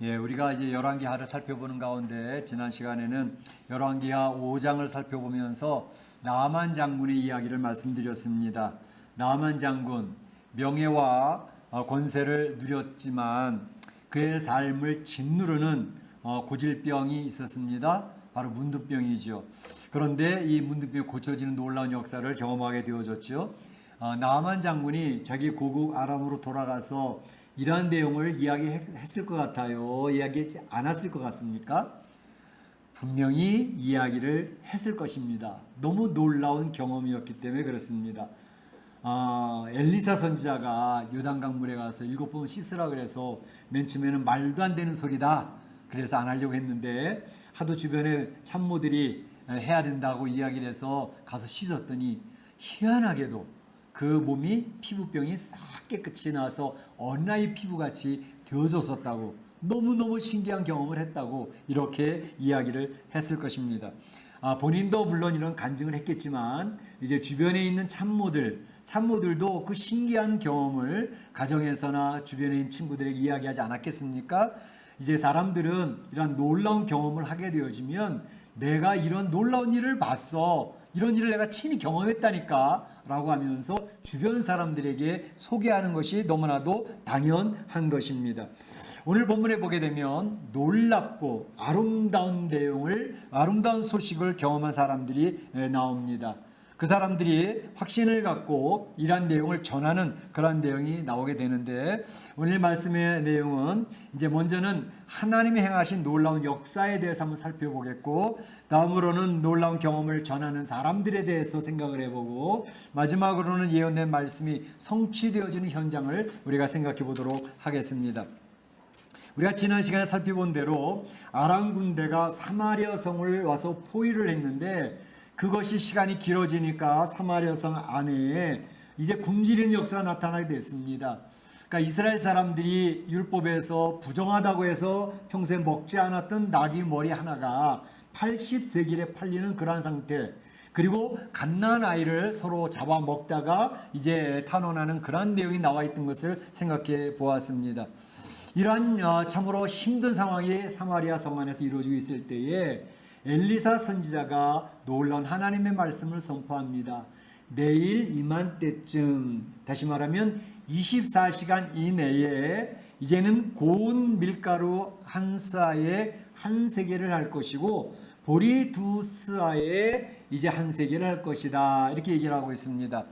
예, 우리가 이제 열왕기하를 살펴보는 가운데 지난 시간에는 열왕기하 5장을 살펴보면서 나만 장군의 이야기를 말씀드렸습니다. 나만 장군 명예와 권세를 누렸지만 그의 삶을 짓누르는 고질병이 있었습니다. 바로 문득병이죠. 그런데 이 문득병이 고쳐지는 놀라운 역사를 경험하게 되어졌죠. 나만 장군이 자기 고국 아람으로 돌아가서 이러한 내용을 이야기했을 것 같아요. 이야기하지 않았을 것 같습니까? 분명히 이야기를 했을 것입니다. 너무 놀라운 경험이었기 때문에 그렇습니다. 엘리사 선지자가 요단강 물에 가서 7번 씻으라 그래서 맨 처음에는 말도 안 되는 소리다. 그래서 안 하려고 했는데 하도 주변에 참모들이 해야 된다고 이야기를 해서 가서 씻었더니 희한하게도 그 몸이 피부병이 싹 깨끗이 나서 어린아이 피부같이 되어졌었다고, 너무너무 신기한 경험을 했다고 이렇게 이야기를 했을 것입니다. 본인도 물론 이런 간증을 했겠지만 이제 주변에 있는 참모들도 그 신기한 경험을 가정에서나 주변에 있는 친구들에게 이야기하지 않았겠습니까? 이제 사람들은 이런 놀라운 경험을 하게 되어지면 내가 이런 놀라운 일을 봤어, 이런 일을 내가 친히 경험했다니까 라고 하면서 주변 사람들에게 소개하는 것이 너무나도 당연한 것입니다. 오늘 본문에 보게 되면 놀랍고 아름다운 소식을 경험한 사람들이 나옵니다. 그 사람들이 확신을 갖고 이러한 내용을 전하는 그런 내용이 나오게 되는데, 오늘 말씀의 내용은 이제 먼저는 하나님이 행하신 놀라운 역사에 대해서 한번 살펴보겠고, 다음으로는 놀라운 경험을 전하는 사람들에 대해서 생각을 해보고, 마지막으로는 예언된 말씀이 성취되어지는 현장을 우리가 생각해 보도록 하겠습니다. 우리가 지난 시간에 살펴본 대로 아람 군대가 사마리아 성을 와서 포위를 했는데, 그것이 시간이 길어지니까 사마리아 성 안에 이제 굶주리는 역사가 나타나게 됐습니다. 그러니까 이스라엘 사람들이 율법에서 부정하다고 해서 평소에 먹지 않았던 나귀 머리 하나가 80세길에 팔리는 그러한 상태, 그리고 갓난 아이를 서로 잡아 먹다가 이제 탄원하는 그런 내용이 나와 있던 것을 생각해 보았습니다. 이러한 참으로 힘든 상황이 사마리아 성 안에서 이루어지고 있을 때에 엘리사 선지자가 놀라운 하나님의 말씀을 선포합니다. 내일 이맘때쯤, 다시 말하면 24시간 이내에 이제는 고운 밀가루 한 스아에 한 세겔을 할 것이고 보리 두 스아에 이제 한 세겔을 할 것이다, 이렇게 얘기를 하고 있습니다.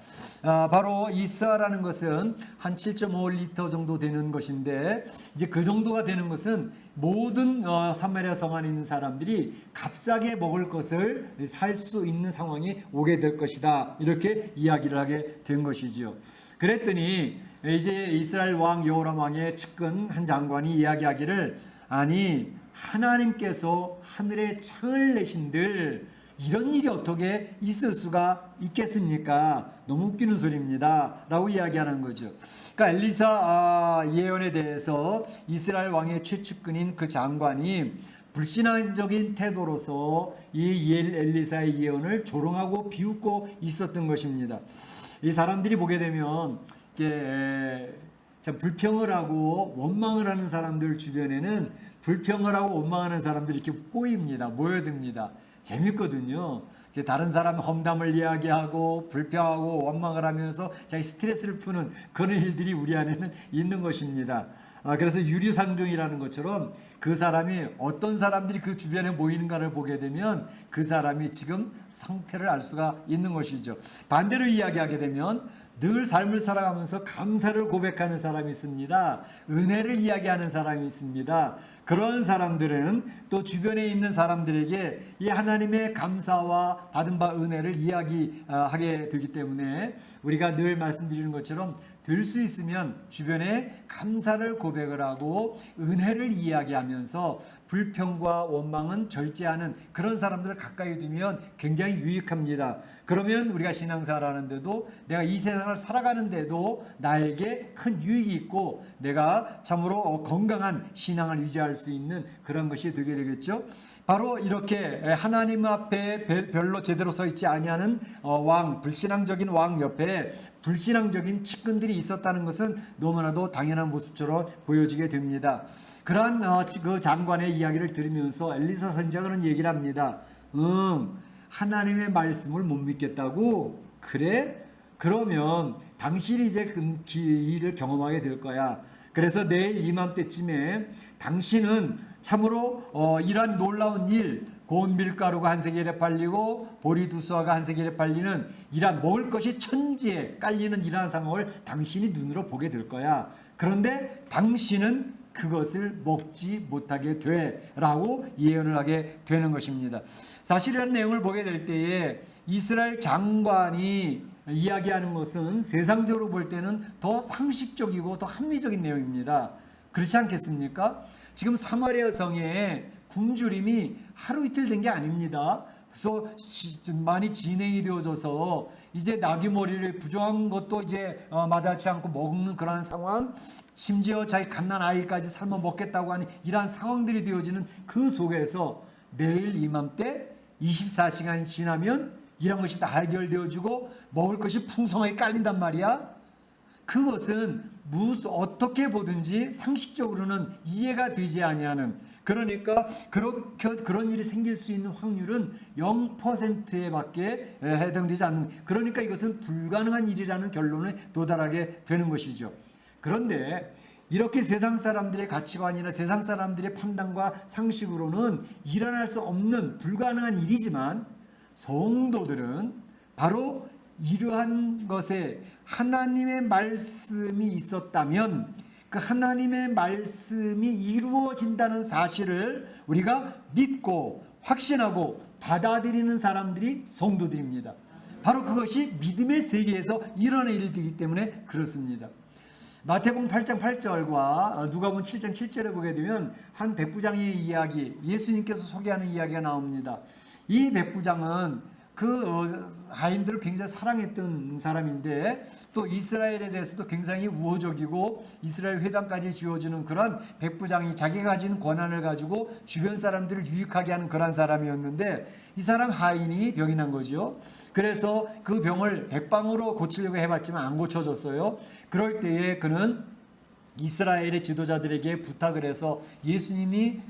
바로 이 스아라는 것은 한 7.5리터 정도 되는 것인데, 이제 그 정도가 되는 것은 모든 사마리아 성 안에 있는 사람들이 값싸게 먹을 것을 살 수 있는 상황이 오게 될 것이다, 이렇게 이야기를 하게 된 것이지요. 그랬더니 이제 이스라엘 왕 여호람 왕의 측근 한 장관이 이야기하기를, 아니 하나님께서 하늘에 창을 내신들 이런 일이 어떻게 있을 수가 있겠습니까? 너무 웃기는 소리입니다 라고 이야기하는 거죠. 그러니까 엘리사 예언에 대해서 이스라엘 왕의 최측근인 그 장관이 불신앙적인 태도로서 이 엘리사의 예언을 조롱하고 비웃고 있었던 것입니다. 이 사람들이 보게 되면 참 불평을 하고 원망을 하는 사람들 주변에는 불평을 하고 원망하는 사람들이 이렇게 꼬입니다. 모여듭니다. 재밌거든요. 다른 사람 험담을 이야기하고 불평하고 원망을 하면서 자기 스트레스를 푸는 그런 일들이 우리 안에는 있는 것입니다. 그래서 유리상종이라는 것처럼 그 사람이 어떤 사람들이 그 주변에 모이는가를 보게 되면 그 사람이 지금 상태를 알 수가 있는 것이죠. 반대로 이야기하게 되면 늘 삶을 살아가면서 감사를 고백하는 사람이 있습니다. 은혜를 이야기하는 사람이 있습니다. 그런 사람들은 또 주변에 있는 사람들에게 이 하나님의 감사와 받은 바 은혜를 이야기하게 되기 때문에 우리가 늘 말씀드리는 것처럼 될 수 있으면 주변에 감사를 고백을 하고 은혜를 이야기하면서 불평과 원망은 절제하는 그런 사람들을 가까이 두면 굉장히 유익합니다. 그러면 우리가 신앙생활 하는데도, 내가 이 세상을 살아가는데도 나에게 큰 유익이 있고 내가 참으로 건강한 신앙을 유지할 수 있는 그런 것이 되게 되겠죠. 바로 이렇게 하나님 앞에 별로 제대로 서 있지 아니하는 왕, 불신앙적인 왕 옆에 불신앙적인 측근들이 있었다는 것은 너무나도 당연한 모습처럼 보여지게 됩니다. 그러한 그 장관의 이야기를 들으면서 엘리사 선지자가 그런 얘기를 합니다. 하나님의 말씀을 못 믿겠다고? 그래? 그러면 당신이 이제 그 일을 경험하게 될 거야. 그래서 내일 이맘때쯤에 당신은 참으로 이러한 놀라운 일, 고운 밀가루가 한 세겔에 팔리고 보리 두 수아가 한 세겔에 팔리는 이러한 먹을 것이 천지에 깔리는 이러한 상황을 당신이 눈으로 보게 될 거야. 그런데 당신은 그것을 먹지 못하게 돼 라고 예언을 하게 되는 것입니다. 사실 이런 내용을 보게 될 때에 이스라엘 장관이 이야기하는 것은 세상적으로 볼 때는 더 상식적이고 더 합리적인 내용입니다. 그렇지 않겠습니까? 지금 사마리아 성에 굶주림이 하루 이틀 된 게 아닙니다. 그래서 많이 진행이 되어져서 이제 나귀머리를 부정한 것도 이제 마다치 않고 먹는 그러한 상황, 심지어 자기 갓난 아이까지 삶아 먹겠다고 하는 이러한 상황들이 되어지는 그 속에서 내일 이맘때 24시간이 지나면 이런 것이 다 해결되어지고 먹을 것이 풍성하게 깔린단 말이야. 그것은 어떻게 보든지 상식적으로는 이해가 되지 아니하는, 그러니까 그런 일이 생길 수 있는 확률은 0%에 밖에 해당되지 않는, 그러니까 이것은 불가능한 일이라는 결론에 도달하게 되는 것이죠. 그런데 이렇게 세상 사람들의 가치관이나 세상 사람들의 판단과 상식으로는 일어날 수 없는 불가능한 일이지만 성도들은 바로 이러한 것에 하나님의 말씀이 있었다면 그 하나님의 말씀이 이루어진다는 사실을 우리가 믿고 확신하고 받아들이는 사람들이 성도들입니다. 바로 그것이 믿음의 세계에서 일어나는 일이기 때문에 그렇습니다. 마태복음 8장 8절과 누가복음 7장 7절에 보게 되면 한 백부장의 이야기, 예수님께서 소개하는 이야기가 나옵니다. 이 백부장은 그 하인들을 굉장히 사랑했던 사람인데 또 이스라엘에 대해서도 굉장히 우호적이고 이스라엘 회당까지 지어주는 그런 백부장이 자기가 가진 권한을 가지고 주변 사람들을 유익하게 하는 그런 사람이었는데 이 사람 하인이 병이 난 거죠. 그래서 그 병을 백방으로 고치려고 해봤지만 안 고쳐졌어요. 그럴 때에 그는 이스라엘의 지도자들에게 부탁을 해서 예수님을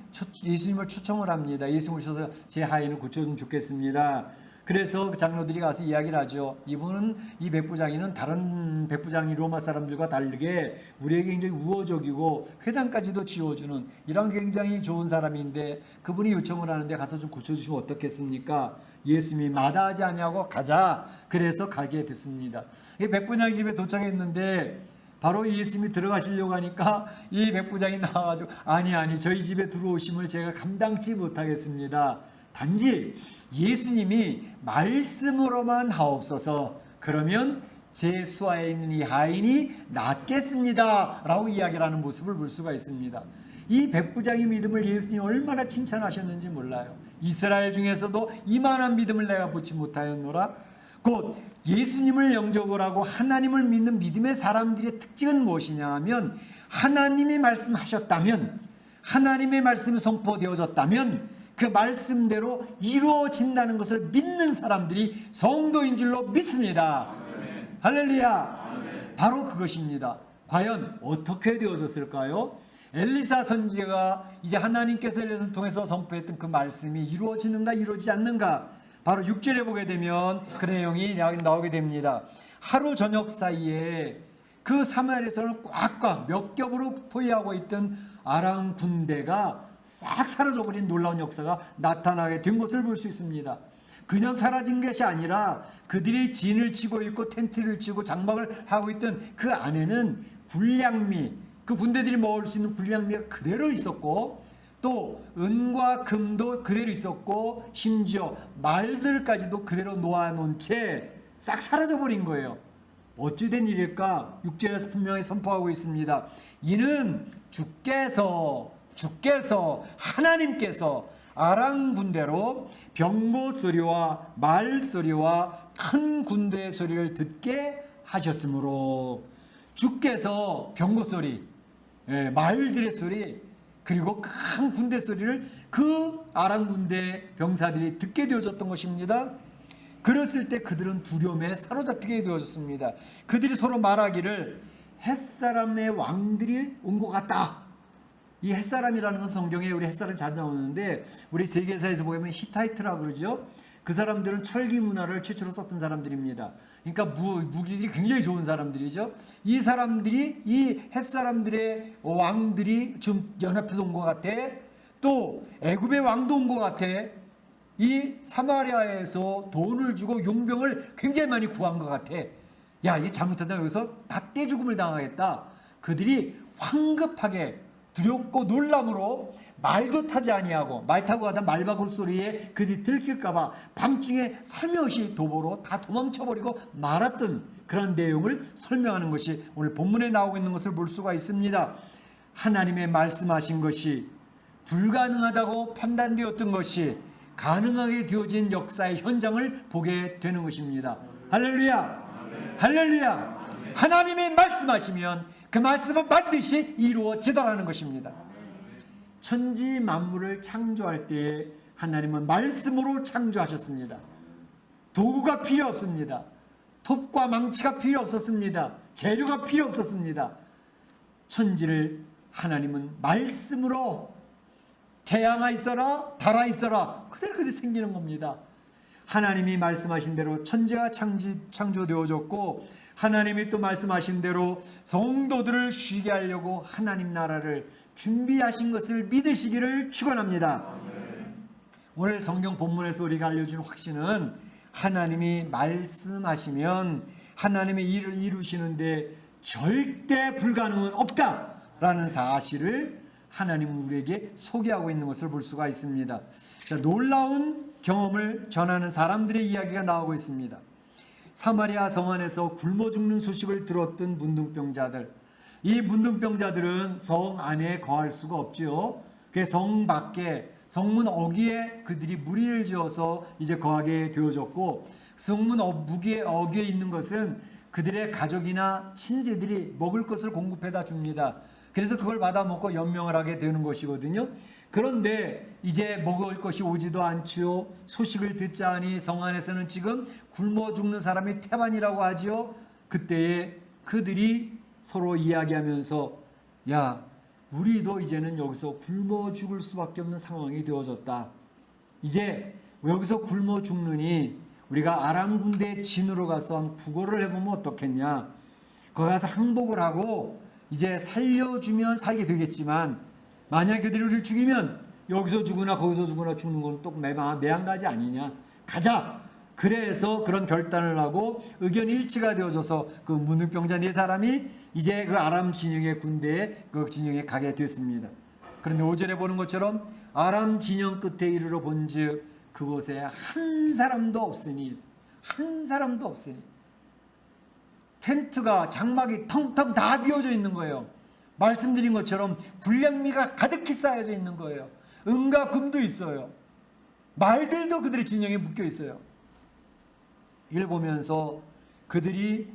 초청을 합니다. 예수님 오셔서 제 하인을 고쳐주면 좋겠습니다. 그래서 그 장로들이 가서 이야기를 하죠. 이 백부장이는 다른 백부장이 로마 사람들과 다르게 우리에게 굉장히 우호적이고 회당까지도 지어주는 이런 굉장히 좋은 사람인데 그분이 요청을 하는데 가서 좀 고쳐주시면 어떻겠습니까? 예수님이 마다하지 아니하고 가자. 그래서 가게 됐습니다. 이 백부장 집에 도착했는데 바로 예수님이 들어가시려고 하니까 이 백부장이 나와가지고 아니 저희 집에 들어오심을 제가 감당치 못하겠습니다. 단지 예수님이 말씀으로만 하옵소서, 그러면 제 수하에 있는 이 하인이 낫겠습니다 라고 이야기를 하는 모습을 볼 수가 있습니다. 이 백부장의 믿음을 예수님이 얼마나 칭찬하셨는지 몰라요. 이스라엘 중에서도 이만한 믿음을 내가 보지 못하였노라. 곧 예수님을 영접을 하고 하나님을 믿는 믿음의 사람들의 특징은 무엇이냐 하면 하나님이 말씀하셨다면, 하나님의 말씀이 선포되어졌다면 그 말씀대로 이루어진다는 것을 믿는 사람들이 성도인 줄로 믿습니다. 아멘. 할렐루야. 아멘. 바로 그것입니다. 과연 어떻게 되어졌을까요? 엘리사 선지자가 이제 하나님께서 엘리사를 통해서 선포했던 그 말씀이 이루어지는가 이루어지지 않는가, 바로 6절에 보게 되면 그 내용이 나오게 됩니다. 하루 저녁 사이에 그 사마리아에서는 꽉꽉 몇 겹으로 포위하고 있던 아람 군대가 싹 사라져버린 놀라운 역사가 나타나게 된 것을 볼 수 있습니다. 그냥 사라진 것이 아니라 그들이 진을 치고 있고 텐트를 치고 장막을 하고 있던 그 안에는 군량미, 그 군대들이 먹을 수 있는 군량미가 그대로 있었고 또 은과 금도 그대로 있었고 심지어 말들까지도 그대로 놓아놓은 채 싹 사라져버린 거예요. 어찌된 일일까? 6절에서 분명히 선포하고 있습니다. 이는 주께서 하나님께서 아람 군대로 병거 소리와 말 소리와 큰 군대의 소리를 듣게 하셨으므로, 주께서 병거 소리, 말들의 소리, 그리고 큰 군대 소리를 그 아람 군대 병사들이 듣게 되어졌던 것입니다. 그랬을 때 그들은 두려움에 사로잡히게 되어졌습니다. 그들이 서로 말하기를 햇사람의 왕들이 온 것 같다. 이 햇사람이라는 건 성경에 우리 햇사람 자주 나오는데 우리 세계사에서 보면 히타이트라고 그러죠. 그 사람들은 철기 문화를 최초로 썼던 사람들입니다. 그러니까 무기들이 굉장히 좋은 사람들이죠. 이 사람들이 이 햇사람들의 왕들이 지금 연합해서 온 것 같아. 또 애굽의 왕도 온 것 같아. 이 사마리아에서 돈을 주고 용병을 굉장히 많이 구한 것 같아. 야, 이 잘못하다 여기서 다 떼죽음을 당하겠다. 그들이 황급하게 두렵고 놀람으로 말도 타지 아니하고 말 타고 가다 말바굴 소리에 그들이 들킬까봐 밤중에 살며시 도보로 다 도망쳐버리고 말았던 그런 내용을 설명하는 것이 오늘 본문에 나오고 있는 것을 볼 수가 있습니다. 하나님의 말씀하신 것이 불가능하다고 판단되었던 것이 가능하게 되어진 역사의 현장을 보게 되는 것입니다. 할렐루야! 할렐루야! 하나님이 말씀하시면 그 말씀은 반드시 이루어지더라는 것입니다. 천지 만물을 창조할 때 하나님은 말씀으로 창조하셨습니다. 도구가 필요 없습니다. 톱과 망치가 필요 없었습니다. 재료가 필요 없었습니다. 천지를 하나님은 말씀으로 태양아 있어라, 달아 있어라, 그대로 생기는 겁니다. 하나님이 말씀하신 대로 천지가 창조되어졌고 하나님이 또 말씀하신 대로 성도들을 쉬게 하려고 하나님 나라를 준비하신 것을 믿으시기를 축원합니다. 오늘 성경 본문에서 우리가 알려준 확신은 하나님이 말씀하시면 하나님의 일을 이루시는데 절대 불가능은 없다라는 사실을 하나님은 우리에게 소개하고 있는 것을 볼 수가 있습니다. 자, 놀라운 경험을 전하는 사람들의 이야기가 나오고 있습니다. 사마리아 성 안에서 굶어 죽는 소식을 들었던 문둥병자들, 이 문둥병자들은 성 안에 거할 수가 없지요. 그 성 밖에 성문 어귀에 그들이 무리를 지어서 이제 거하게 되어졌고, 성문 어귀에 있는 것은 그들의 가족이나 친지들이 먹을 것을 공급해다 줍니다. 그래서 그걸 받아 먹고 연명을 하게 되는 것이거든요. 그런데 이제 먹을 것이 오지도 않지요. 소식을 듣자 하니 성 안에서는 지금 굶어 죽는 사람이 태반이라고 하지요. 그때에 그들이 서로 이야기하면서 야, 우리도 이제는 여기서 굶어 죽을 수밖에 없는 상황이 되어졌다. 이제 여기서 굶어 죽느니 우리가 아람 군대의 진으로 가서 한 부고를 해보면 어떻겠냐. 거기 가서 항복을 하고 이제 살려주면 살게 되겠지만 만약 그들이 우리를 죽이면 여기서 죽으나 거기서 죽으나 죽는 건 또 매한가지 아니냐. 가자. 그래서 그런 결단을 하고 의견 일치가 되어져서 그 문둥병자 네 사람이 이제 그 아람 진영의 군대에 그 진영에 가게 됐습니다. 그런데 5절에 보는 것처럼 아람 진영 끝에 이르러 본즉 그곳에 한 사람도 없으니 텐트가 장막이 텅텅 다 비어져 있는 거예요. 말씀드린 것처럼 불량미가 가득히 쌓여져 있는 거예요. 은과 금도 있어요. 말들도 그들의 진영에 묶여 있어요. 이걸 보면서 그들이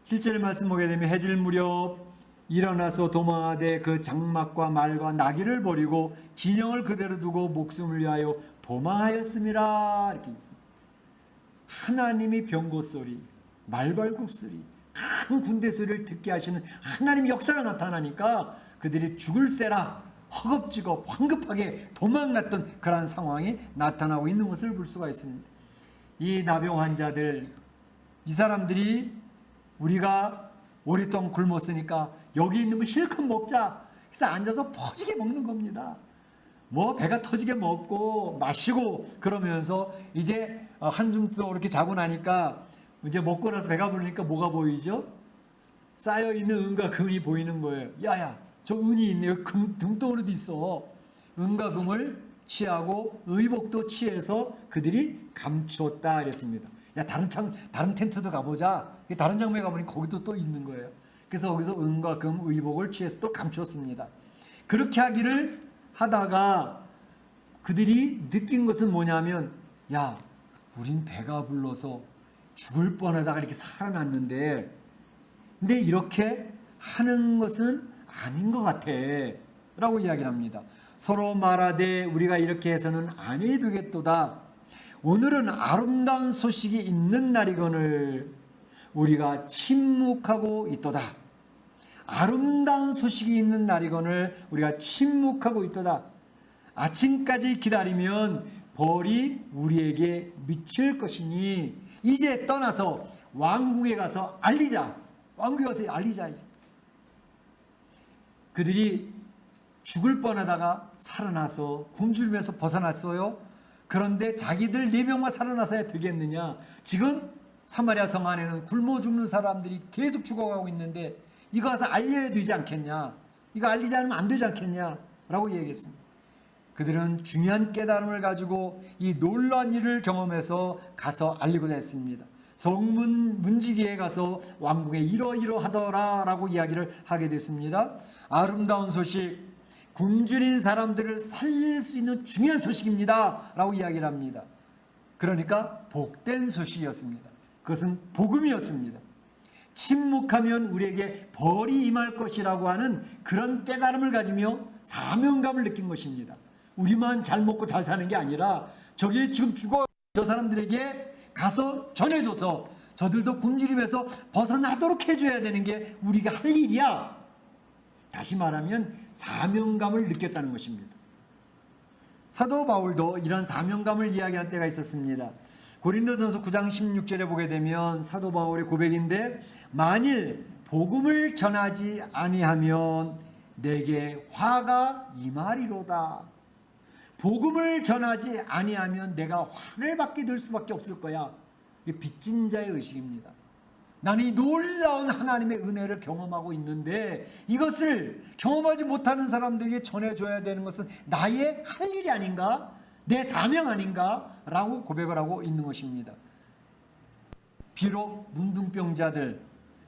7절의 말씀 보게 되면 해질 무렵 일어나서 도망하되 그 장막과 말과 나귀를 버리고 진영을 그대로 두고 목숨을 위하여 도망하였음이라 이렇게 있습니다. 하나님이 병고 소리, 말발굽 소리, 큰 군대 소리를 듣게 하시는 하나님의 역사가 나타나니까 그들이 죽을세라 허겁지겁 황급하게 도망갔던 그러한 상황이 나타나고 있는 것을 볼 수가 있습니다. 이 나병 환자들, 이 사람들이 우리가 오랫동안 굶었으니까 여기 있는 거 실컷 먹자. 그래서 앉아서 퍼지게 먹는 겁니다. 뭐 배가 터지게 먹고 마시고 그러면서 이제 한숨 또 이렇게 자고 나니까 이제 먹고 나서 배가 부르니까 뭐가 보이죠? 쌓여있는 은과 금이 보이는 거예요. 야야, 저 은이 있네. 여기 등덩어리도 있어. 은과 금을 취하고 의복도 취해서 그들이 감추었다 그랬습니다. 야, 다른 텐트도 가보자. 다른 장소에 가보니 거기도 또 있는 거예요. 그래서 거기서 은과 금 의복을 취해서 또 감추었습니다. 그렇게 하기를 하다가 그들이 느낀 것은 뭐냐면 야, 우린 배가 불러서 죽을 뻔하다가 이렇게 살아났는데 근데 이렇게 하는 것은 아닌 것 같아. 라고 이야기를 합니다. 서로 말하되 우리가 이렇게 해서는 아니 되겠도다. 오늘은 아름다운 소식이 있는 날이거늘 우리가 침묵하고 있도다. 아름다운 소식이 있는 날이거늘 우리가 침묵하고 있도다. 아침까지 기다리면 벌이 우리에게 미칠 것이니 이제 떠나서 왕궁에 가서 알리자. 왕궁에 가서 알리자. 그들이 죽을 뻔하다가 살아나서 굶주림에서 벗어났어요. 그런데 자기들 4명만 살아나서야 되겠느냐. 지금 사마리아 성 안에는 굶어 죽는 사람들이 계속 죽어가고 있는데 이거 가서 알려야 되지 않겠냐. 이거 알리지 않으면 안 되지 않겠냐 라고 얘기했습니다. 그들은 중요한 깨달음을 가지고 이 놀라운 일을 경험해서 가서 알리고자 했습니다. 성문 문지기에 가서 왕궁에 이러이러하더라 라고 이야기를 하게 됐습니다. 아름다운 소식, 굶주린 사람들을 살릴 수 있는 중요한 소식입니다 라고 이야기를 합니다. 그러니까 복된 소식이었습니다. 그것은 복음이었습니다. 침묵하면 우리에게 벌이 임할 것이라고 하는 그런 깨달음을 가지며 사명감을 느낀 것입니다. 우리만 잘 먹고 잘 사는 게 아니라 저기 지금 죽어 저 사람들에게 가서 전해줘서 저들도 굶주림에서 벗어나도록 해줘야 되는 게 우리가 할 일이야. 다시 말하면 사명감을 느꼈다는 것입니다. 사도 바울도 이런 사명감을 이야기한 때가 있었습니다. 고린도전서 9장 16절에 보게 되면 사도 바울의 고백인데 만일 복음을 전하지 아니하면 내게 화가 임하리로다. 복음을 전하지 아니하면 내가 화를 받게 될 수밖에 없을 거야. 이게 빚진 자의 의식입니다. 나는 이 놀라운 하나님의 은혜를 경험하고 있는데 이것을 경험하지 못하는 사람들에게 전해줘야 되는 것은 나의 할 일이 아닌가? 내 사명 아닌가? 라고 고백을 하고 있는 것입니다. 비록 문둥병자들,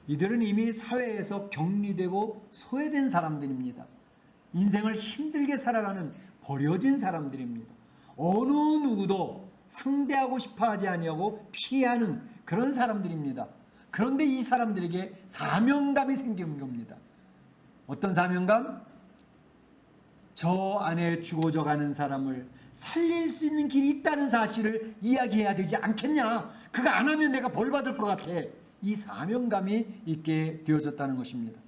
이들은 이미 사회에서 격리되고 소외된 사람들입니다. 인생을 힘들게 살아가는 버려진 사람들입니다. 어느 누구도 상대하고 싶어하지 아니하고 피하는 그런 사람들입니다. 그런데 이 사람들에게 사명감이 생긴 겁니다. 어떤 사명감? 저 안에 죽어져 가는 사람을 살릴 수 있는 길이 있다는 사실을 이야기해야 되지 않겠냐. 그거 안 하면 내가 벌 받을 것 같아. 이 사명감이 있게 되어졌다는 것입니다.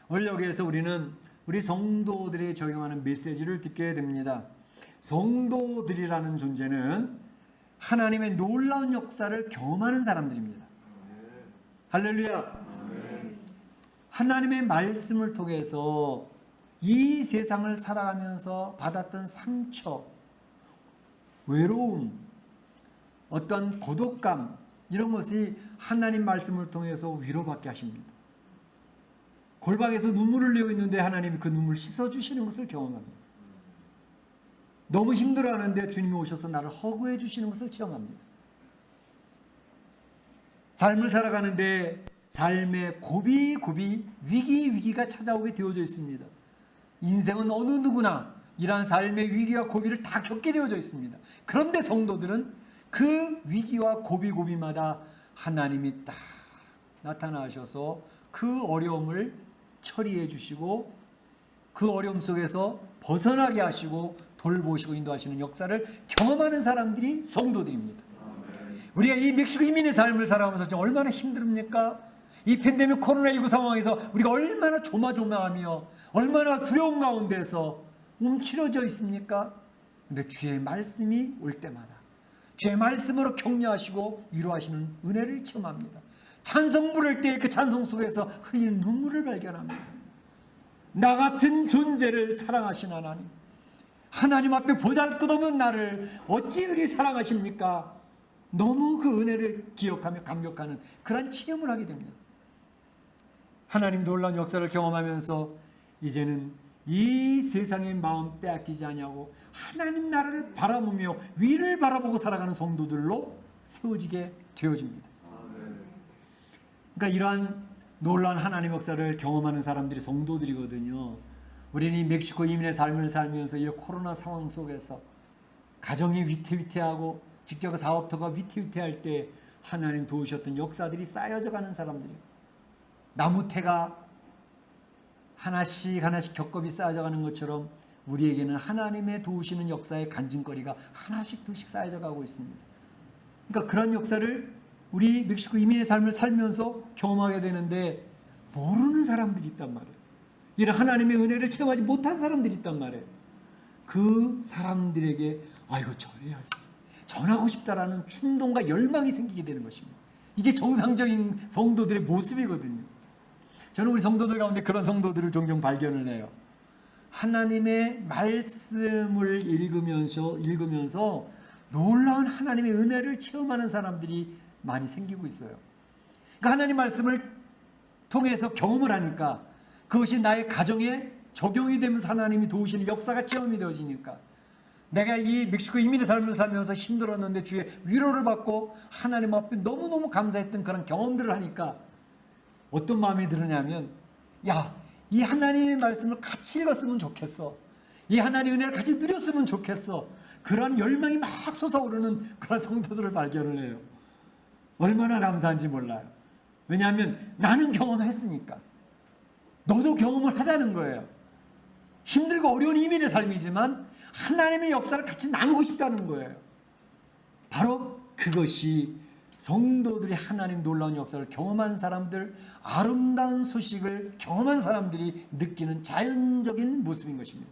오늘 여기에서 우리는 우리 성도들이 적용하는 메시지를 듣게 됩니다. 성도들이라는 존재는 하나님의 놀라운 역사를 경험하는 사람들입니다. 할렐루야. 하나님의 말씀을 통해서 이 세상을 살아가면서 받았던 상처, 외로움, 어떤 고독감 이런 것이 하나님 말씀을 통해서 위로받게 하십니다. 골방에서 눈물을 흘리고 있는데 하나님이 그 눈물 씻어주시는 것을 경험합니다. 너무 힘들어하는데 주님이 오셔서 나를 허구해 주시는 것을 체험합니다. 삶을 살아가는데 삶의 고비고비 위기가 찾아오게 되어져 있습니다. 인생은 어느 누구나 이러한 삶의 위기와 고비를 다 겪게 되어져 있습니다. 그런데 성도들은 그 위기와 고비마다 하나님이 딱 나타나셔서 그 어려움을 처리해 주시고 그 어려움 속에서 벗어나게 하시고 돌보시고 인도하시는 역사를 경험하는 사람들이 성도들입니다. 우리가 이 멕시코 이민의 삶을 살아가면서 지금 얼마나 힘듭니까? 이 팬데믹 코로나19 상황에서 우리가 얼마나 조마조마하며 얼마나 두려움 가운데서 움츠러져 있습니까? 근데 주의 말씀이 올 때마다 주의 말씀으로 격려하시고 위로하시는 은혜를 체험합니다. 찬송 부를 때 그 찬송 속에서 흘리는 눈물을 발견합니다. 나 같은 존재를 사랑하신 하나님, 하나님 앞에 보잘것없는 나를 어찌 그리 사랑하십니까? 너무 그 은혜를 기억하며 감격하는 그런 체험을 하게 됩니다. 하나님 놀라운 역사를 경험하면서 이제는 이 세상의 마음 빼앗기지 아니하고 하나님 나라를 바라보며 위를 바라보고 살아가는 성도들로 세워지게 되어집니다. 그러니까 이러한 놀라운 하나님 역사를 경험하는 사람들이 성도들이거든요. 우리는 이 멕시코 이민의 삶을 살면서 이 코로나 상황 속에서 가정이 위태위태하고 직접 사업터가 위태위태할 때 하나님 도우셨던 역사들이 쌓여져 가는 사람들이에요. 나무태가 하나씩 하나씩 겹겹이 쌓여가는 것처럼 우리에게는 하나님의 도우시는 역사의 간증거리가 하나씩 둘씩 쌓여져 가고 있습니다. 그러니까 그런 역사를 우리 멕시코 이민의 삶을 살면서 경험하게 되는데 모르는 사람들이 있단 말이에요. 이런 하나님의 은혜를 체험하지 못한 사람들이 있단 말이에요. 그 사람들에게 이거 전해야지, 전하고 싶다라는 충동과 열망이 생기게 되는 것입니다. 이게 정상적인 성도들의 모습이거든요. 저는 우리 성도들 가운데 그런 성도들을 종종 발견을 해요. 하나님의 말씀을 읽으면서 놀라운 하나님의 은혜를 체험하는 사람들이 많이 생기고 있어요. 그러니까 하나님 말씀을 통해서 경험을 하니까 그것이 나의 가정에 적용이 되면서 하나님이 도우시는 역사가 체험이 되어지니까 내가 이 멕시코 이민의 삶을 살면서 힘들었는데 주의 위로를 받고 하나님 앞에 너무너무 감사했던 그런 경험들을 하니까 어떤 마음이 드느냐면 이 하나님의 말씀을 같이 읽었으면 좋겠어. 이 하나님의 은혜를 같이 누렸으면 좋겠어. 그런 열망이 막 솟아오르는 그런 성도들을 발견을 해요. 얼마나 감사한지 몰라요. 왜냐하면 나는 경험했으니까. 너도 경험을 하자는 거예요. 힘들고 어려운 이민의 삶이지만 하나님의 역사를 같이 나누고 싶다는 거예요. 바로 그것이 성도들이 하나님 놀라운 역사를 경험한 사람들, 아름다운 소식을 경험한 사람들이 느끼는 자연적인 모습인 것입니다.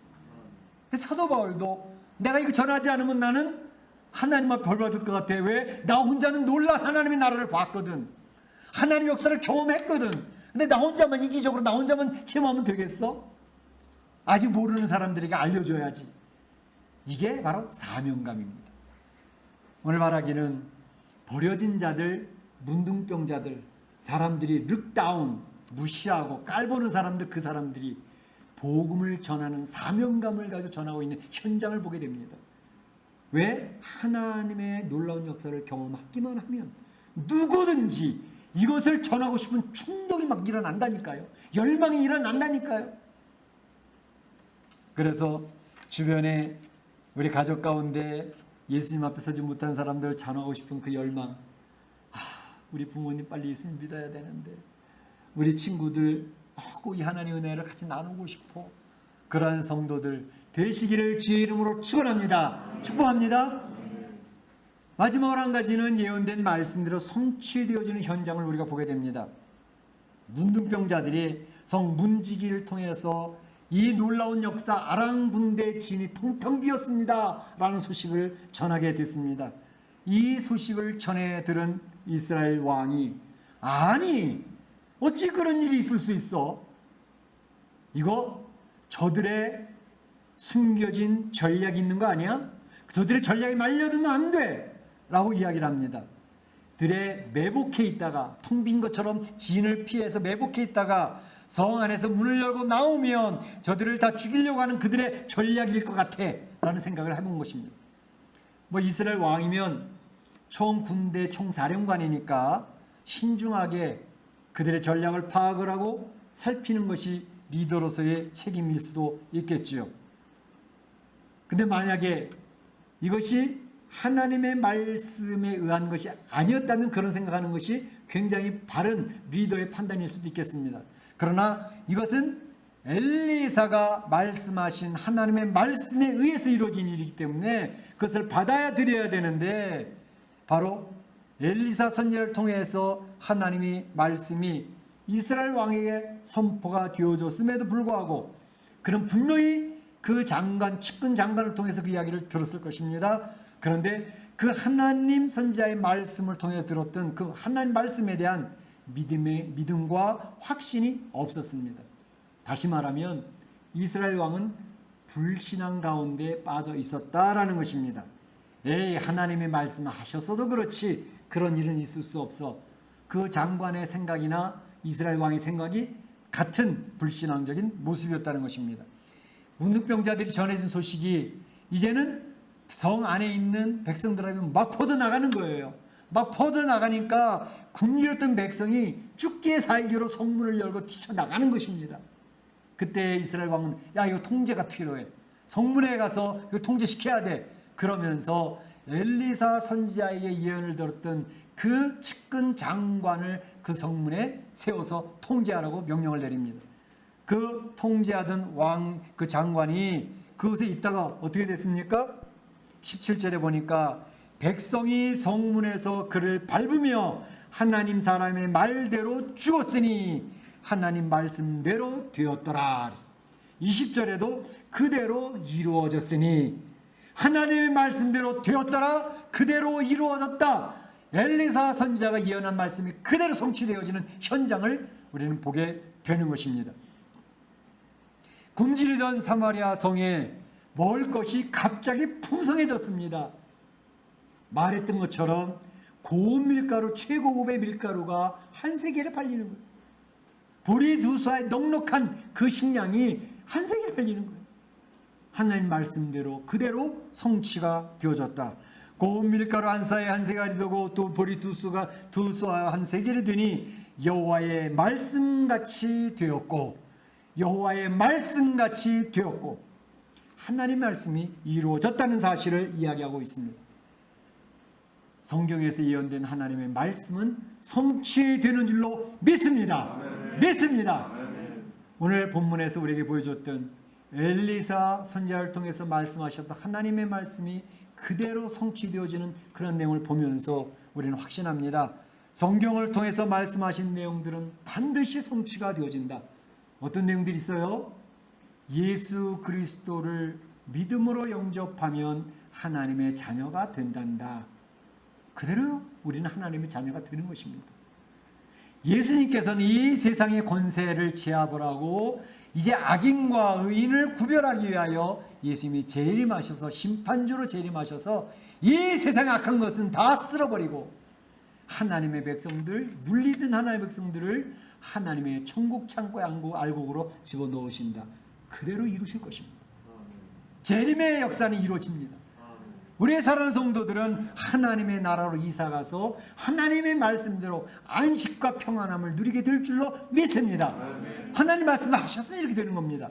사도 바울도 내가 이거 전하지 않으면 나는 하나님 앞에 벌 받을 것 같아. 왜? 나 혼자는 놀라운 하나님의 나라를 봤거든. 하나님 역사를 경험했거든. 근데 나 혼자만 이기적으로 나 혼자만 체험하면 되겠어? 아직 모르는 사람들에게 알려줘야지. 이게 바로 사명감입니다. 오늘 말하기는 버려진 자들, 문둥병자들, 사람들이 룩다운, 무시하고 깔보는 사람들, 그 사람들이 복음을 전하는 사명감을 가지고 전하고 있는 현장을 보게 됩니다. 왜? 하나님의 놀라운 역사를 경험하기만 하면 누구든지 이것을 전하고 싶은 충동이 막 일어난다니까요. 열망이 일어난다니까요. 그래서 주변에 우리 가족 가운데 예수님 앞에 서지 못한 사람들을 전하고 싶은 그 열망, 우리 부모님 빨리 예수님 믿어야 되는데, 우리 친구들 꼭 이 하나님의 은혜를 같이 나누고 싶어. 그러한 성도들 되시기를 주의 이름으로 축원합니다. 축복합니다. 마지막으로 한 가지는 예언된 말씀대로 성취되어지는 현장을 우리가 보게 됩니다. 문둥병자들이 성 문지기를 통해서 이 놀라운 역사 아랑군대 진이 텅텅 비었습니다 라는 소식을 전하게 됐습니다. 이 소식을 전해 들은 이스라엘 왕이 아니 어찌 그런 일이 있을 수 있어? 이거 저들의 숨겨진 전략이 있는 거 아니야? 저들의 전략이 말려들면 안 돼 라고 이야기를 합니다. 들에 매복해 있다가 텅 빈 것처럼 진을 피해서 매복해 있다가 성 안에서 문을 열고 나오면 저들을 다 죽이려고 하는 그들의 전략일 것 같아 라는 생각을 해본 것입니다. 이스라엘 왕이면 총군대 총사령관이니까 신중하게 그들의 전략을 파악을 하고 살피는 것이 리더로서의 책임일 수도 있겠지요. 근데 만약에 이것이 하나님의 말씀에 의한 것이 아니었다면 그런 생각하는 것이 굉장히 바른 리더의 판단일 수도 있겠습니다. 그러나 이것은 엘리사가 말씀하신 하나님의 말씀에 의해서 이루어진 일이기 때문에 그것을 받아야 드려야 되는데 바로 엘리사 선지자를 통해서 하나님의 말씀이 이스라엘 왕에게 선포가 되어졌음에도 불구하고 그는 분명히 그 장관, 측근 장관을 통해서 그 이야기를 들었을 것입니다. 그런데 그 하나님 선지자의 말씀을 통해 들었던 그 하나님 말씀에 대한 믿음과 확신이 없었습니다. 다시 말하면 이스라엘 왕은 불신앙 가운데 빠져 있었다라는 것입니다. 하나님의 말씀하셨어도 그렇지 그런 일은 있을 수 없어. 그 장관의 생각이나 이스라엘 왕의 생각이 같은 불신앙적인 모습이었다는 것입니다. 문둥병자들이 전해진 소식이 이제는 성 안에 있는 백성들에게 막 퍼져나가는 거예요. 막 퍼져나가니까 굶주렸던 백성이 죽기에 살기로 성문을 열고 뛰쳐나가는 것입니다. 그때 이스라엘 왕은 이거 통제가 필요해. 성문에 가서 이거 통제시켜야 돼. 그러면서 엘리사 선지자의 예언을 들었던 그 측근 장관을 그 성문에 세워서 통제하라고 명령을 내립니다. 그 통제하던 왕 그 장관이 그곳에 있다가 어떻게 됐습니까? 17절에 보니까 백성이 성문에서 그를 밟으며 하나님 사람의 말대로 죽었으니 하나님 말씀대로 되었더라. 20절에도 그대로 이루어졌으니 하나님의 말씀대로 되었더라. 그대로 이루어졌다. 엘리사 선지자가 예언한 말씀이 그대로 성취되어지는 현장을 우리는 보게 되는 것입니다. 굶주리던 사마리아 성에 먹을 것이 갑자기 풍성해졌습니다. 말했던 것처럼 고운 밀가루, 최고급의 밀가루가 한 세겔에 팔리는 거예요. 보리 두 쏴의 넉넉한 그 식량이 한 세겔에 팔리는 거예요. 하나님 말씀대로 그대로 성취가 되어졌다. 고운 밀가루 한 쏴에 한 세겔이 되고 또 보리 두 쏴 한 세겔이 되니 여호와의 말씀같이 되었고, 여호와의 말씀같이 되었고, 하나님의 말씀이 이루어졌다는 사실을 이야기하고 있습니다. 성경에서 예언된 하나님의 말씀은 성취되는 줄로 믿습니다. 믿습니다. 오늘 본문에서 우리에게 보여줬던 엘리사 선지자를 통해서 말씀하셨던 하나님의 말씀이 그대로 성취되어지는 그런 내용을 보면서 우리는 확신합니다. 성경을 통해서 말씀하신 내용들은 반드시 성취가 되어진다. 어떤 내용들이 있어요? 예수 그리스도를 믿음으로 영접하면 하나님의 자녀가 된단다. 그대로 우리는 하나님의 자녀가 되는 것입니다. 예수님께서는 이 세상의 권세를 제압을 하고 이제 악인과 의인을 구별하기 위하여 예수님이 재림하셔서 심판주로 재림하셔서 이 세상의 악한 것은 다 쓸어버리고 하나님의 백성들, 물리든 하나님의 백성들을 하나님의 천국 창고의 알곡으로 집어넣으신다. 그대로 이루실 것입니다. 재림의 역사는 이루어집니다. 우리의 사랑하는 성도들은 하나님의 나라로 이사가서 하나님의 말씀대로 안식과 평안함을 누리게 될 줄로 믿습니다. 하나님 말씀을 하셨으니 이렇게 되는 겁니다.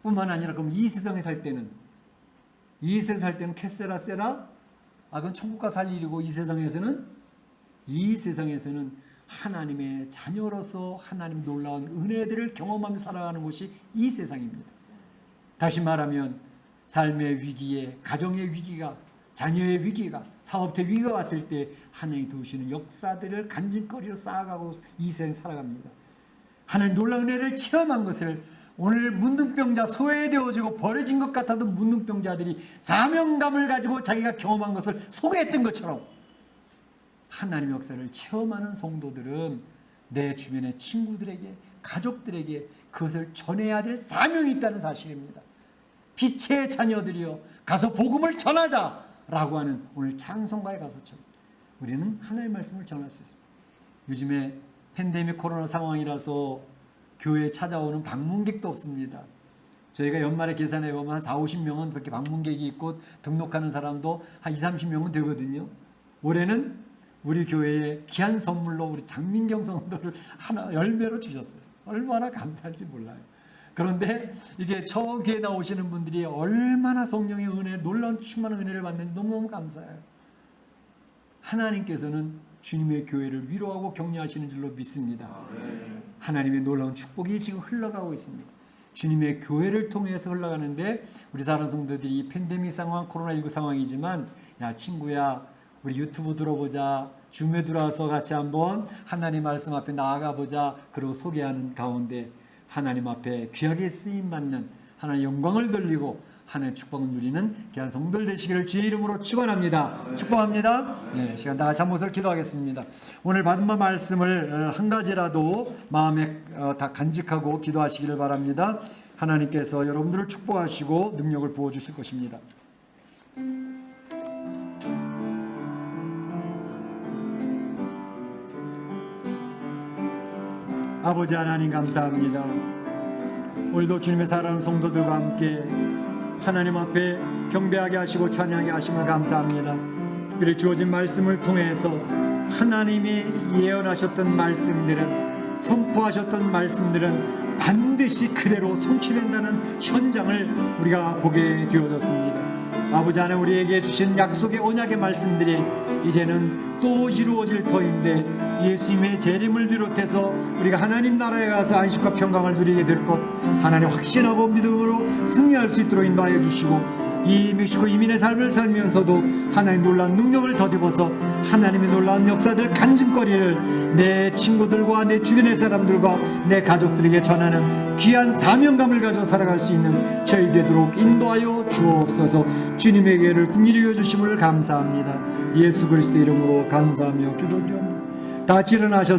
뿐만 아니라 그럼 이 세상에 살 때는 캐세라 세라, 그건 천국과 살 일이고 이 세상에서는 하나님의 자녀로서 하나님 놀라운 은혜들을 경험하며 살아가는 곳이 이 세상입니다. 다시 말하면 삶의 위기에, 가정의 위기가, 자녀의 위기가, 사업의 위기가 왔을 때 하나님이 도우시는 역사들을 간증거리로 쌓아가고 이 세상에 살아갑니다. 하나님 놀라운 은혜를 체험한 것을 오늘 문둥병자, 소외되어지고 버려진 것 같아도 문둥병자들이 사명감을 가지고 자기가 경험한 것을 소개했던 것처럼 하나님의 역사를 체험하는 성도들은 내 주변의 친구들에게, 가족들에게 그것을 전해야 될 사명이 있다는 사실입니다. 빛의 자녀들이여 가서 복음을 전하자라고 하는 오늘 찬송가에 가서처럼 우리는 하나님의 말씀을 전할 수 있습니다. 요즘에 팬데믹 코로나 상황이라서 교회에 찾아오는 방문객도 없습니다. 저희가 연말에 계산해 보면 한 40-50명은 그렇게 방문객이 있고 등록하는 사람도 한 20-30명은 되거든요. 올해는 우리 교회에 귀한 선물로 우리 장민경 성도를 하나 열매로 주셨어요. 얼마나 감사한지 몰라요. 그런데 이게 처음 교회 나오시는 분들이 얼마나 성령의 은혜, 놀라운 충만한 은혜를 받는지 너무너무 감사해요. 하나님께서는 주님의 교회를 위로하고 격려하시는 줄로 믿습니다. 하나님의 놀라운 축복이 지금 흘러가고 있습니다. 주님의 교회를 통해서 흘러가는데 우리 사랑하는 성도들이 이 팬데믹 상황, 코로나19 상황이지만 야 친구야 우리 유튜브 들어보자, 줌에 들어와서 같이 한번 하나님 말씀 앞에 나아가보자, 그리고 소개하는 가운데 하나님 앞에 귀하게 쓰임받는 하나님의 영광을 돌리고 하나님의 축복을 누리는 귀한 성도들 되시기를 주의 이름으로 축원합니다. 축복합니다. 네, 시간 다 같이 한 목소리로 기도하겠습니다. 오늘 받은 말씀을 한 가지라도 마음에 다 간직하고 기도하시기를 바랍니다. 하나님께서 여러분들을 축복하시고 능력을 부어주실 것입니다. 아버지 하나님 감사합니다. 오늘도 주님의 사랑하는 성도들과 함께 하나님 앞에 경배하게 하시고 찬양하게 하심을 감사합니다. 특별히 주어진 말씀을 통해서 하나님이 예언하셨던 말씀들은, 선포하셨던 말씀들은 반드시 그대로 성취된다는 현장을 우리가 보게 되어졌습니다. 아버지 하나님 우리에게 주신 약속의 언약의 말씀들이 이제는 또 이루어질 터인데 예수님의 재림을 비롯해서 우리가 하나님 나라에 가서 안식과 평강을 누리게 될 것 하나님 확신하고 믿음으로 승리할 수 있도록 인도하여 주시고 이 멕시코 이민의 삶을 살면서도 하나님 놀라운 능력을 덧입어서 하나님의 놀라운 역사들 간증거리를 내 친구들과 내 주변의 사람들과 내 가족들에게 전하는 귀한 사명감을 가지고 살아갈 수 있는 저희 되도록 인도하여 주옵소서. 주님에게를 긍휼히 여주심을 감사합니다. 예수 그리스도 이름으로 감사하며 기도드립니다. 다 같이 일어나셔서